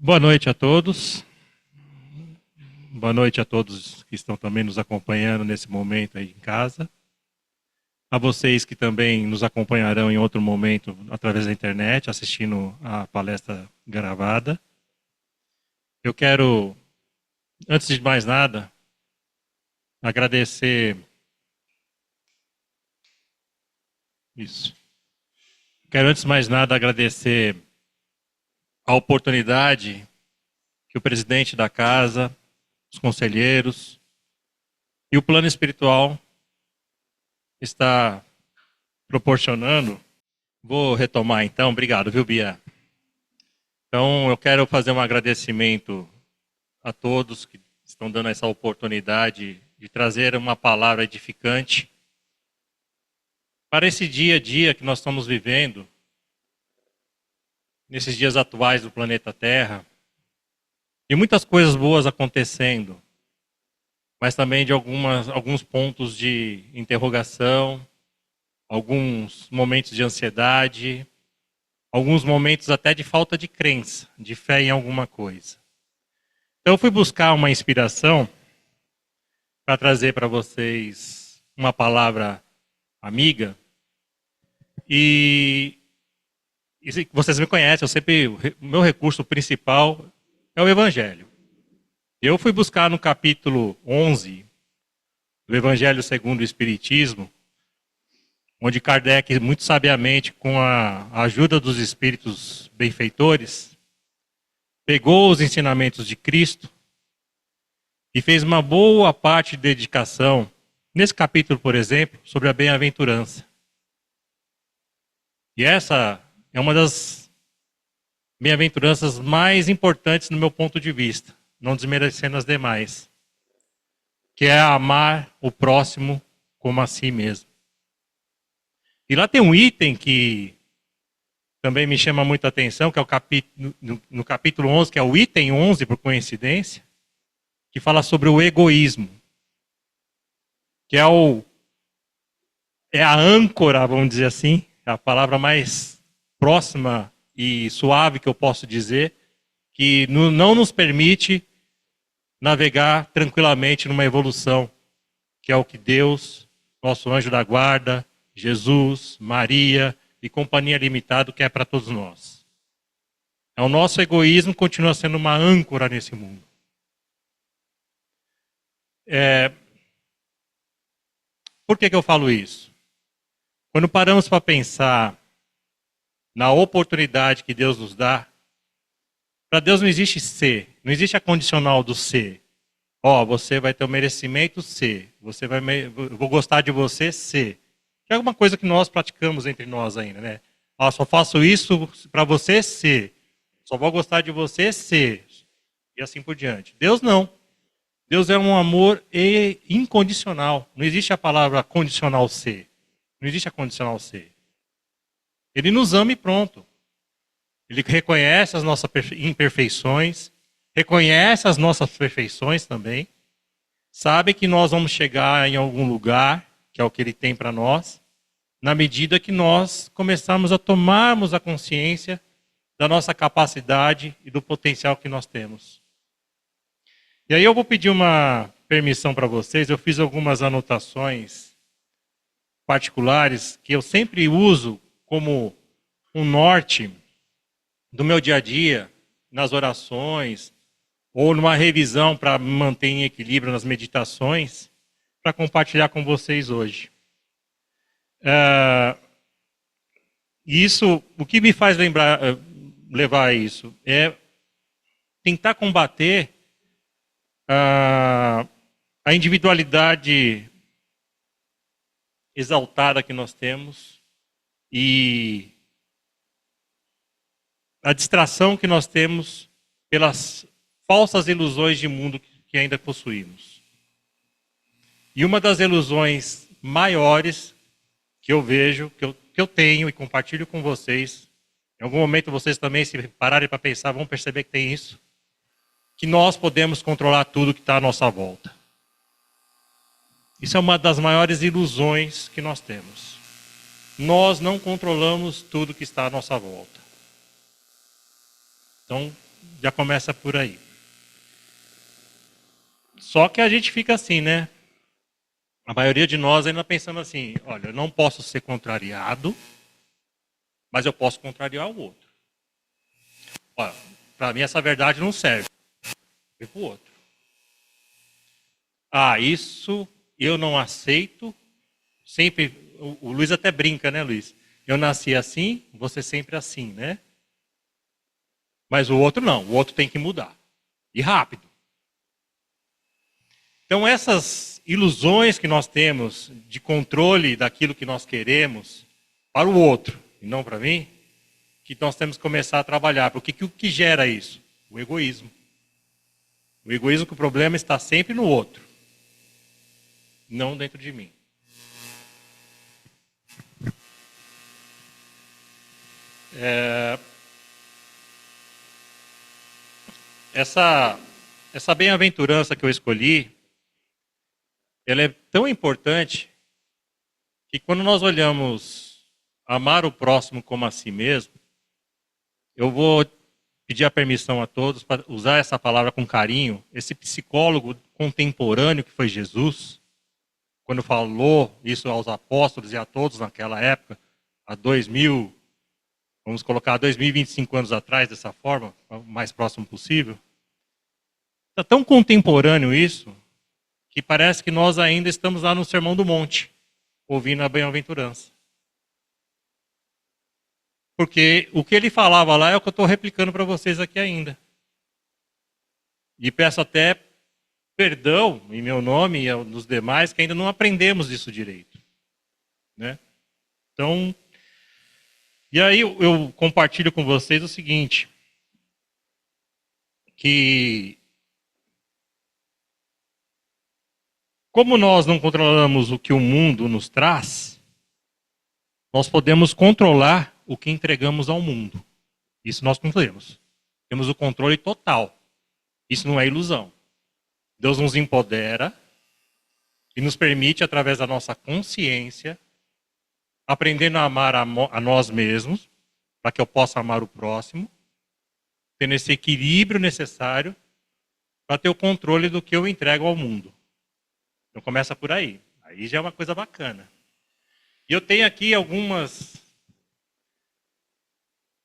Boa noite a todos. Boa noite a todos que estão também nos acompanhando nesse momento aí em casa. A vocês que também nos acompanharão em outro momento através da internet, assistindo a palestra gravada. Eu quero, antes de mais nada, agradecer isso. Quero, antes de mais nada, agradecer a oportunidade que o presidente da casa, os conselheiros e o plano espiritual está proporcionando. Vou retomar então. Obrigado, viu, Bia? Então, eu quero fazer um agradecimento a todos que estão dando essa oportunidade de trazer uma palavra edificante para esse dia a dia que nós estamos vivendo, nesses dias atuais do planeta Terra, de muitas coisas boas acontecendo, mas também de alguns pontos de interrogação, alguns momentos de ansiedade, alguns momentos até de falta de crença, de fé em alguma coisa. Então eu fui buscar uma inspiração para trazer para vocês uma palavra amiga. E vocês me conhecem, o meu recurso principal é o Evangelho. Eu fui buscar no capítulo 11 do Evangelho segundo o Espiritismo, onde Kardec, muito sabiamente, com a ajuda dos espíritos benfeitores, pegou os ensinamentos de Cristo e fez uma boa parte de dedicação, nesse capítulo, por exemplo, sobre a bem-aventurança. E essa é uma das bem-aventuranças mais importantes no meu ponto de vista, não desmerecendo as demais, que é amar o próximo como a si mesmo. E lá tem um item que também me chama muita atenção, que é o no capítulo 11, que é o item 11, por coincidência, que fala sobre o egoísmo, que é a âncora, vamos dizer assim, a palavra mais próxima e suave que eu posso dizer, que não nos permite navegar tranquilamente numa evolução, que é o que Deus, nosso anjo da guarda, Jesus, Maria e companhia limitada quer para todos nós. O nosso egoísmo continua sendo uma âncora nesse mundo. Por que eu falo isso? Quando paramos para pensar na oportunidade que Deus nos dá, para Deus não existe ser, não existe a condicional do ser. Você vai ter o merecimento ser, eu vou gostar de você ser. Que é alguma coisa que nós praticamos entre nós ainda, né? Só faço isso para você ser, só vou gostar de você ser, e assim por diante. Deus não. Deus é um amor incondicional. Não existe a palavra condicional ser. Não existe a condicional ser. Ele nos ama e pronto. Ele reconhece as nossas imperfeições, reconhece as nossas perfeições também, sabe que nós vamos chegar em algum lugar, que é o que Ele tem para nós, na medida que nós começarmos a tomarmos a consciência da nossa capacidade e do potencial que nós temos. E aí eu vou pedir uma permissão para vocês, eu fiz algumas anotações particulares que eu sempre uso como um norte do meu dia a dia, nas orações, ou numa revisão para me manter em equilíbrio nas meditações, para compartilhar com vocês hoje. Isso, o que me faz levar a isso é tentar combater a individualidade exaltada que nós temos e a distração que nós temos pelas falsas ilusões de mundo que ainda possuímos. E uma das ilusões maiores que eu vejo, que eu tenho e compartilho com vocês, em algum momento vocês também, se pararem para pensar, vão perceber que tem isso, que nós podemos controlar tudo que está à nossa volta. Isso é uma das maiores ilusões que nós temos. Nós não controlamos tudo que está à nossa volta. Então, já começa por aí. Só que a gente fica assim, né? A maioria de nós ainda pensando assim, olha, eu não posso ser contrariado, mas eu posso contrariar o outro. Para mim essa verdade não serve. E para o outro. Ah, isso eu não aceito. Sempre, o Luiz até brinca, né, Luiz? Eu nasci assim, você sempre assim, né? Mas o outro não, o outro tem que mudar. E rápido. Então essas ilusões que nós temos de controle daquilo que nós queremos para o outro e não para mim, que nós temos que começar a trabalhar. Porque o que gera isso? O egoísmo. O egoísmo, que o problema está sempre no outro, não dentro de mim. Essa bem-aventurança que eu escolhi, ela é tão importante que quando nós olhamos amar o próximo como a si mesmo, eu vou pedir a permissão a todos para usar essa palavra com carinho. Esse psicólogo contemporâneo que foi Jesus, quando falou isso aos apóstolos e a todos naquela época, há 2000, vamos colocar 2025 anos atrás dessa forma, o mais próximo possível. Está tão contemporâneo isso, que parece que nós ainda estamos lá no Sermão do Monte, ouvindo a bem-aventurança. Porque o que ele falava lá é o que eu estou replicando para vocês aqui ainda. E peço até perdão em meu nome e dos demais que ainda não aprendemos isso direito. Né? Então, e aí eu compartilho com vocês o seguinte, que como nós não controlamos o que o mundo nos traz, nós podemos controlar o que entregamos ao mundo. Isso nós controlamos. Temos o controle total. Isso não é ilusão. Deus nos empodera e nos permite, através da nossa consciência, aprendendo a amar a nós mesmos, para que eu possa amar o próximo, tendo esse equilíbrio necessário para ter o controle do que eu entrego ao mundo. Então começa por aí. Aí já é uma coisa bacana. E eu tenho aqui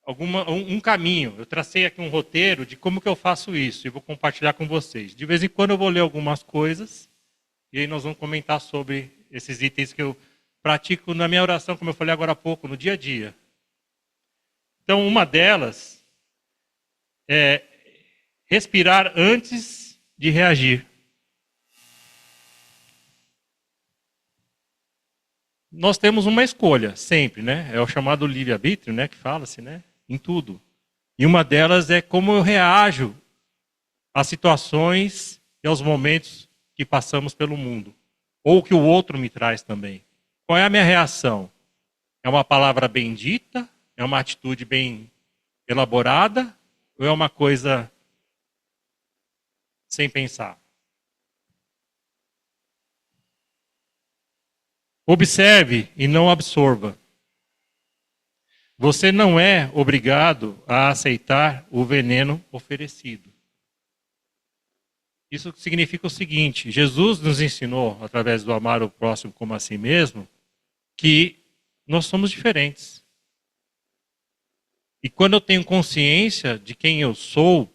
um caminho. Eu tracei aqui um roteiro de como que eu faço isso e vou compartilhar com vocês. De vez em quando eu vou ler algumas coisas e aí nós vamos comentar sobre esses itens que eu pratico na minha oração, como eu falei agora há pouco, no dia a dia. Então, uma delas é respirar antes de reagir. Nós temos uma escolha, sempre, né? É o chamado livre-arbítrio, né? Que fala-se, né? Em tudo. E uma delas é como eu reajo às situações e aos momentos que passamos pelo mundo. Ou que o outro me traz também. Qual é a minha reação? É uma palavra bendita? É uma atitude bem elaborada? Ou é uma coisa sem pensar? Observe e não absorva. Você não é obrigado a aceitar o veneno oferecido. Isso significa o seguinte: Jesus nos ensinou, através do amar o próximo como a si mesmo, que nós somos diferentes. E quando eu tenho consciência de quem eu sou,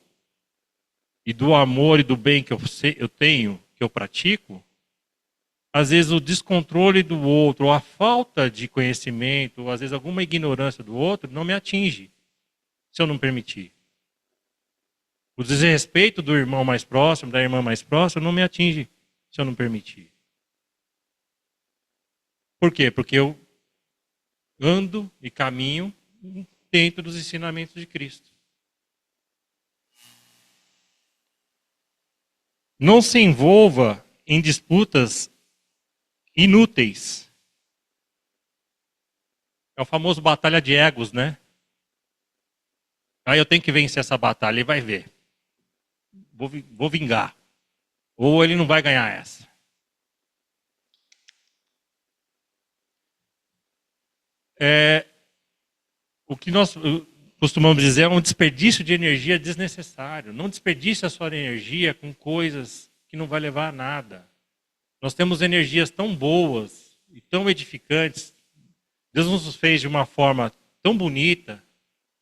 e do amor e do bem que eu tenho, que eu pratico, às vezes o descontrole do outro, ou a falta de conhecimento, ou às vezes alguma ignorância do outro, não me atinge, se eu não permitir. O desrespeito do irmão mais próximo, da irmã mais próxima, não me atinge, se eu não permitir. Por quê? Porque eu ando e caminho dentro dos ensinamentos de Cristo. Não se envolva em disputas inúteis. É o famoso batalha de egos, né? Aí eu tenho que vencer essa batalha, ele vai ver. Vou vingar. Ou ele não vai ganhar essa. O que nós costumamos dizer é um desperdício de energia desnecessário. Não desperdice a sua energia com coisas que não vai levar a nada. Nós temos energias tão boas e tão edificantes. Deus nos fez de uma forma tão bonita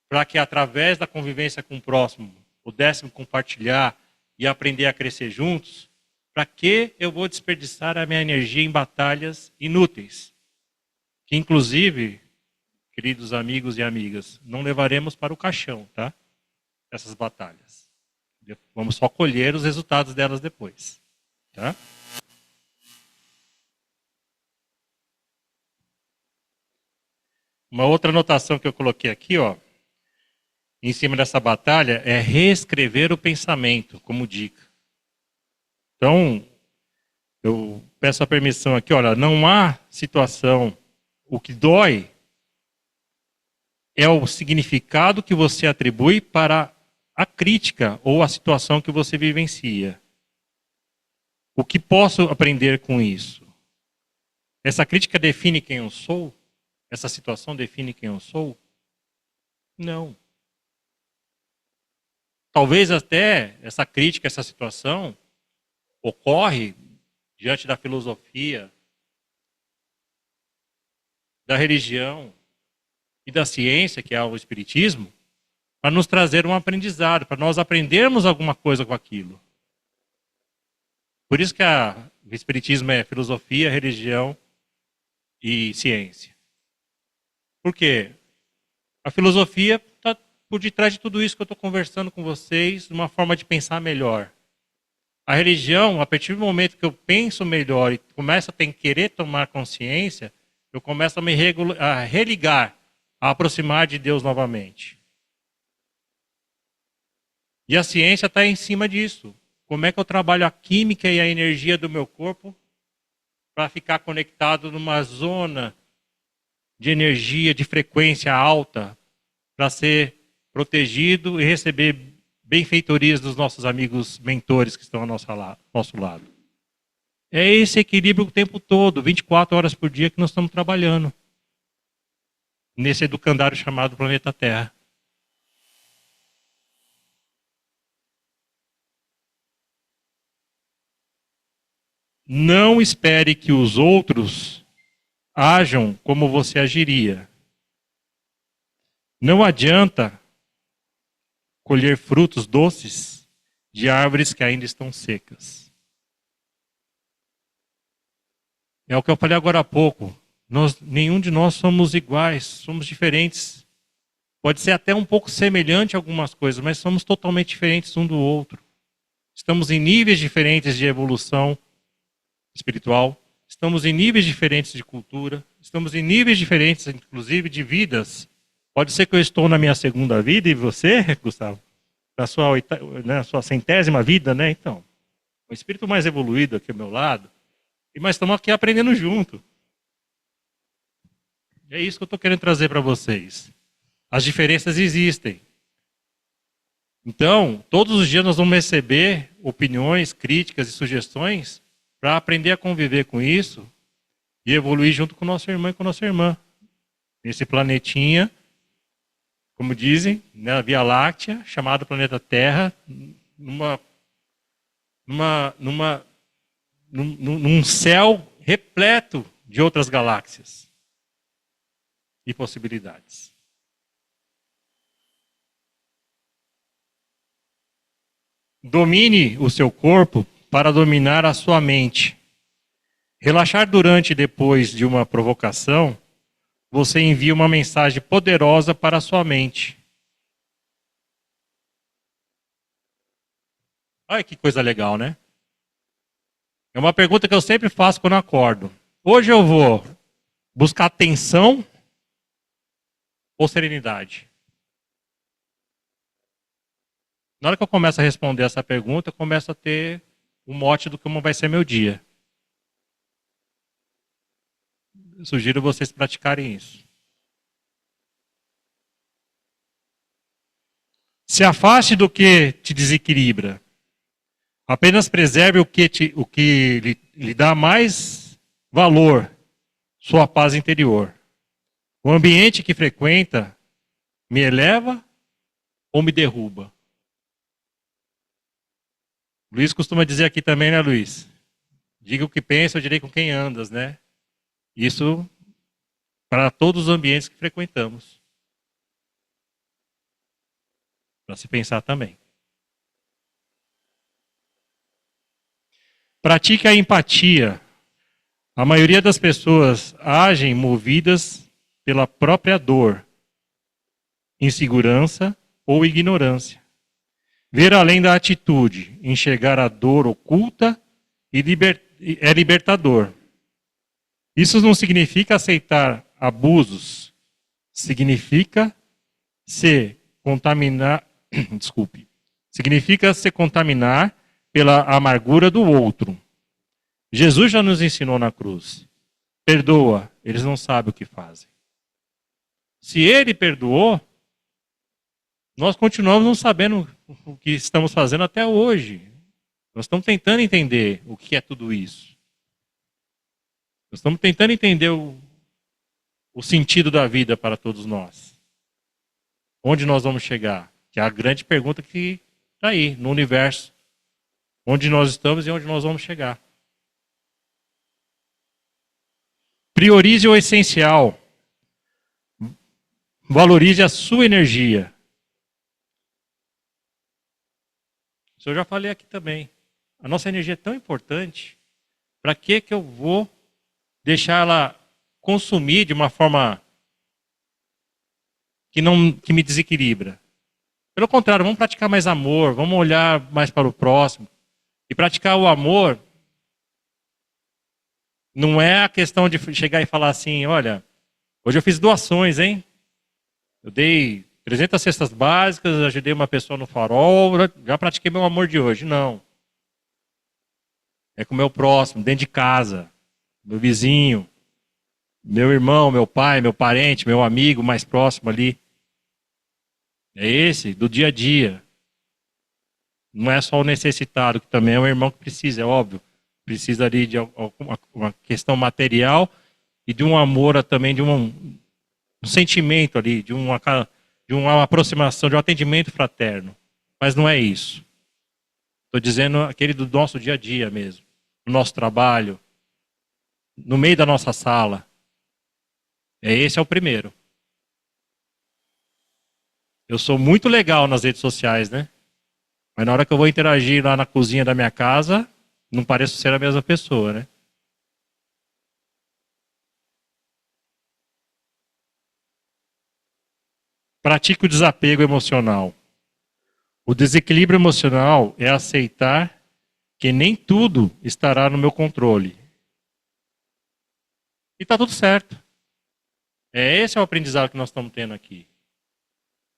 para que, através da convivência com o próximo, pudéssemos compartilhar e aprender a crescer juntos. Para que eu vou desperdiçar a minha energia em batalhas inúteis? Que, inclusive, queridos amigos e amigas, não levaremos para o caixão, tá? Essas batalhas. Vamos só colher os resultados delas depois, tá? Uma outra anotação que eu coloquei aqui, ó, em cima dessa batalha, é reescrever o pensamento, como dica. Então, eu peço a permissão aqui, olha, não há situação, o que dói é o significado que você atribui para a crítica ou a situação que você vivencia. O que posso aprender com isso? Essa crítica define quem eu sou? Essa situação define quem eu sou? Não. Talvez até essa crítica, essa situação, ocorre diante da filosofia, da religião e da ciência, que é o espiritismo, para nos trazer um aprendizado, para nós aprendermos alguma coisa com aquilo. Por isso que o espiritismo é filosofia, religião e ciência. Por quê? A filosofia está por detrás de tudo isso que eu estou conversando com vocês, uma forma de pensar melhor. A religião, a partir do momento que eu penso melhor e começo a querer tomar consciência, eu começo a religar, a aproximar de Deus novamente. E a ciência está em cima disso. Como é que eu trabalho a química e a energia do meu corpo para ficar conectado numa zona de energia, de frequência alta, para ser protegido e receber benfeitorias dos nossos amigos mentores que estão ao nosso lado. É esse equilíbrio o tempo todo, 24 horas por dia que nós estamos trabalhando. Nesse educandário chamado planeta Terra. Não espere que os outros ajam como você agiria. Não adianta colher frutos doces de árvores que ainda estão secas. É o que eu falei agora há pouco. Nenhum de nós somos iguais, somos diferentes. Pode ser até um pouco semelhante a algumas coisas, mas somos totalmente diferentes um do outro. Estamos em níveis diferentes de evolução espiritual, estamos em níveis diferentes de cultura, estamos em níveis diferentes, inclusive, de vidas. Pode ser que eu estou na minha segunda vida e você, Gustavo, na sua 100ª vida, né? Então, o espírito mais evoluído aqui ao meu lado, mas estamos aqui aprendendo junto. É isso que eu estou querendo trazer para vocês. As diferenças existem. Então, todos os dias nós vamos receber opiniões, críticas e sugestões para aprender a conviver com isso e evoluir junto com o nosso irmão e com a nossa irmã. Nesse planetinha, como dizem, na Via Láctea, chamado planeta Terra, num céu repleto de outras galáxias e possibilidades. Domine o seu corpo para dominar a sua mente. Relaxar durante e depois de uma provocação, você envia uma mensagem poderosa para a sua mente. Olha que coisa legal, né? É uma pergunta que eu sempre faço quando acordo. Hoje eu vou buscar tensão ou serenidade? Na hora que eu começo a responder essa pergunta, eu começo a ter um mote do como vai ser meu dia. Eu sugiro vocês praticarem isso. Se afaste do que te desequilibra. Apenas preserve o que lhe dá mais valor, sua paz interior. O ambiente que frequenta me eleva ou me derruba? Luiz costuma dizer aqui também, né, Luiz? Diga o que pensa, eu direi com quem andas, né? Isso para todos os ambientes que frequentamos. Para se pensar também. Pratique a empatia. A maioria das pessoas agem movidas pela própria dor, insegurança ou ignorância. Ver além da atitude, enxergar a dor oculta é libertador. Isso não significa aceitar abusos, significa se contaminar, desculpe, significa se contaminar pela amargura do outro. Jesus já nos ensinou na cruz. Perdoa, eles não sabem o que fazem. Se ele perdoou, nós continuamos não sabendo o que estamos fazendo até hoje. Nós estamos tentando entender o que é tudo isso. Nós estamos tentando entender o sentido da vida para todos nós. Onde nós vamos chegar? Que é a grande pergunta que está aí, no universo. Onde nós estamos e onde nós vamos chegar. Priorize o essencial. Valorize a sua energia. Isso eu já falei aqui também. A nossa energia é tão importante. Para que eu vou deixar ela consumir de uma forma que me desequilibra? Pelo contrário, vamos praticar mais amor, vamos olhar mais para o próximo. E praticar o amor não é a questão de chegar e falar assim, olha, hoje eu fiz doações, hein? Eu dei 300 cestas básicas, ajudei uma pessoa no farol, já pratiquei meu amor de hoje. Não. É com o meu próximo, dentro de casa, meu vizinho, meu irmão, meu pai, meu parente, meu amigo mais próximo ali. É esse, do dia a dia. Não é só o necessitado, que também é um irmão que precisa, é óbvio. Precisa ali de uma questão material e de um amor também, de um sentimento ali, de uma aproximação, de um atendimento fraterno. Mas não é isso. Estou dizendo aquele do nosso dia a dia mesmo. No nosso trabalho, no meio da nossa sala. Esse é o primeiro. Eu sou muito legal nas redes sociais, né? Mas na hora que eu vou interagir lá na cozinha da minha casa, não pareço ser a mesma pessoa, né? Pratique o desapego emocional. O desequilíbrio emocional é aceitar que nem tudo estará no meu controle. E está tudo certo. Esse é o aprendizado que nós estamos tendo aqui.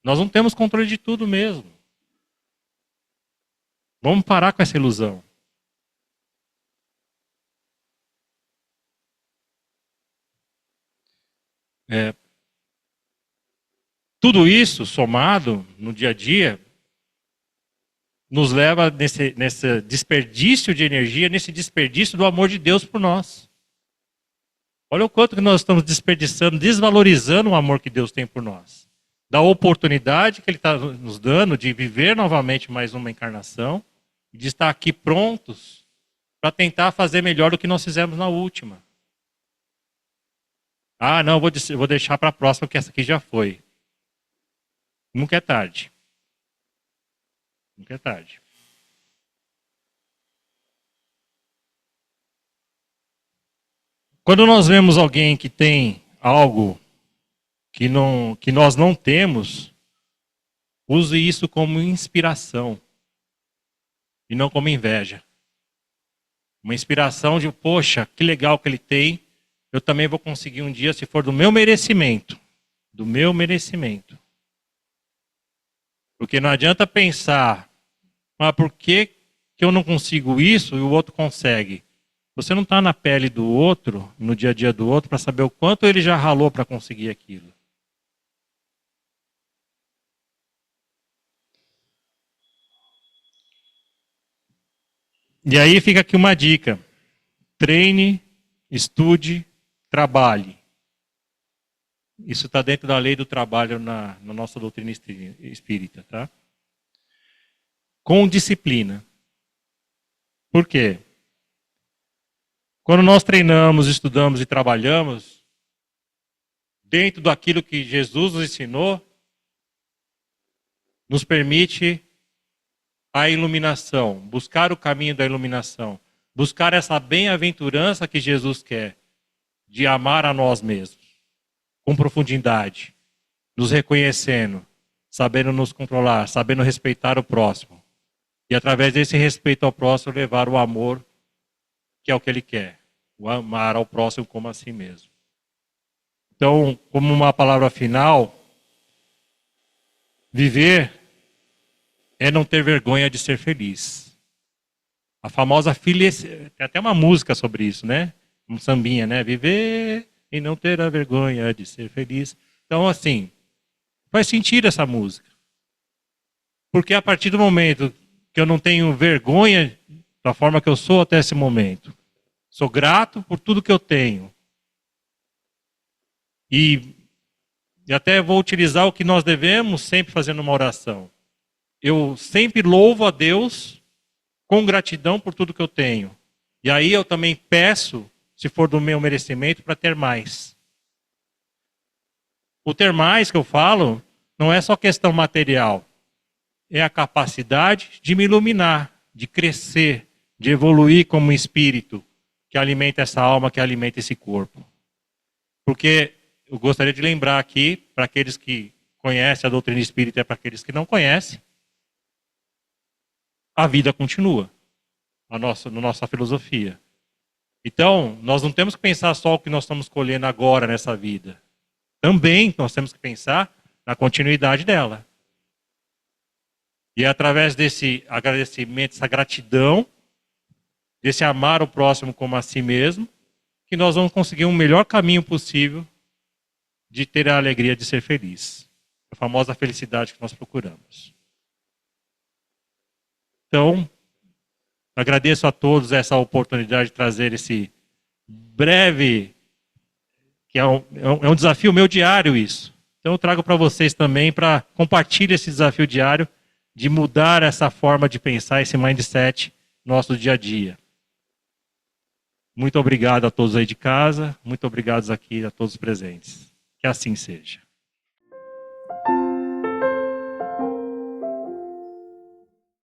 Nós não temos controle de tudo mesmo. Vamos parar com essa ilusão. Tudo isso, somado no dia a dia, nos leva nesse desperdício de energia, nesse desperdício do amor de Deus por nós. Olha o quanto que nós estamos desperdiçando, desvalorizando o amor que Deus tem por nós. Da oportunidade que Ele está nos dando de viver novamente mais uma encarnação, de estar aqui prontos para tentar fazer melhor do que nós fizemos na última. Ah, não, vou deixar para a próxima, porque essa aqui já foi. Nunca é tarde. Nunca é tarde. Quando nós vemos alguém que tem algo que nós não temos, use isso como inspiração e não como inveja. Uma inspiração de, poxa, que legal que ele tem, eu também vou conseguir um dia, se for do meu merecimento. Do meu merecimento. Porque não adianta pensar, mas por que eu não consigo isso e o outro consegue? Você não está na pele do outro, no dia a dia do outro, para saber o quanto ele já ralou para conseguir aquilo. E aí fica aqui uma dica. Treine, estude, trabalhe. Isso está dentro da lei do trabalho na nossa doutrina espírita, tá? Com disciplina. Por quê? Quando nós treinamos, estudamos e trabalhamos, dentro daquilo que Jesus nos ensinou, nos permite a iluminação, buscar o caminho da iluminação, buscar essa bem-aventurança que Jesus quer, de amar a nós mesmos, com profundidade, nos reconhecendo, sabendo nos controlar, sabendo respeitar o próximo. E através desse respeito ao próximo, levar o amor, que é o que ele quer, o amar ao próximo como a si mesmo. Então, como uma palavra final, viver é não ter vergonha de ser feliz. A famosa felicidade, tem até uma música sobre isso, né? Um sambinha, né? Viver e não ter a vergonha de ser feliz. Então, assim, faz sentido essa música. Porque a partir do momento que eu não tenho vergonha da forma que eu sou até esse momento, sou grato por tudo que eu tenho. E até vou utilizar o que nós devemos sempre fazer numa oração. Eu sempre louvo a Deus com gratidão por tudo que eu tenho. E aí eu também peço, se for do meu merecimento, para ter mais. O ter mais que eu falo não é só questão material. É a capacidade de me iluminar, de crescer, de evoluir como espírito que alimenta essa alma, que alimenta esse corpo. Porque eu gostaria de lembrar aqui, para aqueles que conhecem a doutrina espírita e para aqueles que não conhecem, a vida continua, na nossa filosofia. Então, nós não temos que pensar só o que nós estamos colhendo agora nessa vida. Também nós temos que pensar na continuidade dela. E é através desse agradecimento, essa gratidão, desse amar o próximo como a si mesmo, que nós vamos conseguir um melhor caminho possível de ter a alegria de ser feliz. A famosa felicidade que nós procuramos. Então, agradeço a todos essa oportunidade de trazer esse breve, que é um desafio meu diário isso. Então eu trago para vocês também, para compartilhar esse desafio diário, de mudar essa forma de pensar, esse mindset nosso dia a dia. Muito obrigado a todos aí de casa, muito obrigado aqui a todos os presentes. Que assim seja.